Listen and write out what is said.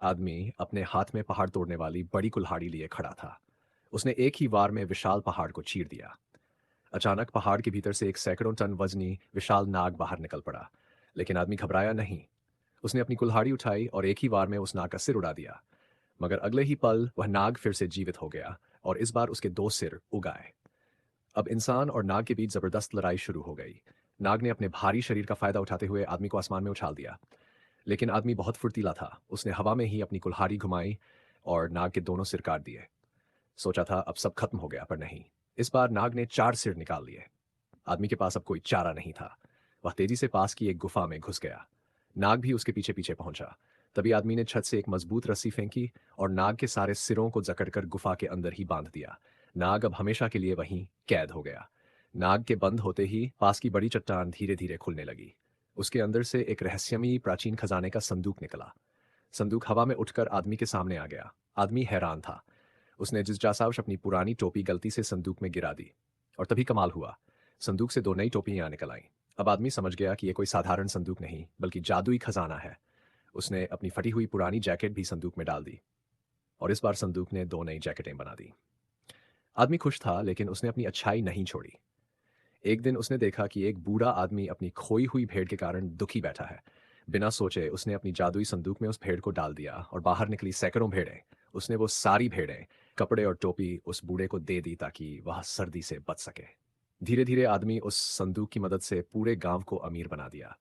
आदमी अपने हाथ में पहाड़ तोड़ने वाली बड़ी कुल्हाड़ी लिए खड़ा था। उसने एक ही वार में विशाल पहाड़ को चीर दिया। अचानक पहाड़ के भीतर से एक सैकड़ों टन वजनी विशाल नाग बाहर निकल पड़ा। लेकिन आदमी घबराया नहीं। उसने अपनी कुल्हाड़ी उठाई और एक ही वार में उस नाग का सिर उड़ा दिया। मगर अगले ही पल वह नाग फिर से जीवित हो गया और इस बार उसके दो सिर उग आए। अब इंसान और नाग के बीच जबरदस्त लड़ाई शुरू हो गई। नाग ने अपने भारी शरीर का फायदा उठाते हुए आदमी को आसमान में उछाल दिया। लेकिन आदमी बहुत फुर्तीला था। उसने हवा में ही अपनी कुल्हाड़ी घुमाई और नाग के दोनों सिर काट दिए। सोचा था अब सब खत्म हो गया, पर नहीं। इस बार नाग ने 4 सिर निकाल लिए। आदमी के पास अब कोई चारा नहीं था। वह तेजी से पास की एक गुफा में घुस गया। नाग भी उसके पीछे पीछे पहुंचा। तभी आदमी ने छत से एक मजबूत रस्सी फेंकी और नाग के सारे सिरों को जकड़कर गुफा के अंदर ही बांध दिया। नाग अब हमेशा के लिए वहीं कैद हो गया। नाग के बंद होते ही पास की बड़ी चट्टान धीरे धीरे खुलने लगी। उसके अंदर से एक रहस्यमयी प्राचीन खजाने का संदूक निकला। संदूक हवा में उठकर आदमी के सामने आ गया। आदमी हैरान था। उसने जिज्ञासावश अपनी पुरानी टोपी गलती से संदूक में गिरा दी। और तभी कमाल हुआ। संदूक से 2 नई टोपियां निकल आईं। अब आदमी समझ गया कि यह कोई साधारण संदूक नहीं, बल्कि जादुई खजाना है। उसने अपनी फटी हुई पुरानी जैकेट भी संदूक में डाल दी। और इस बार संदूक ने 2 नई जैकेटें बना दी। आदमी खुश था, लेकिन उसने अपनी अच्छाई नहीं छोड़ी। एक दिन उसने देखा कि एक बूढ़ा आदमी अपनी खोई हुई भेड़ के कारण दुखी बैठा है। बिना सोचे उसने अपनी जादुई संदूक में उस भेड़ को डाल दिया और बाहर निकली सैकड़ों भेड़ें। उसने वो सारी भेड़ें, कपड़े और टोपी उस बूढ़े को दे दी ताकि वह सर्दी से बच सके। धीरे धीरे आदमी उस संदूक की मदद से पूरे गांव को अमीर बना दिया।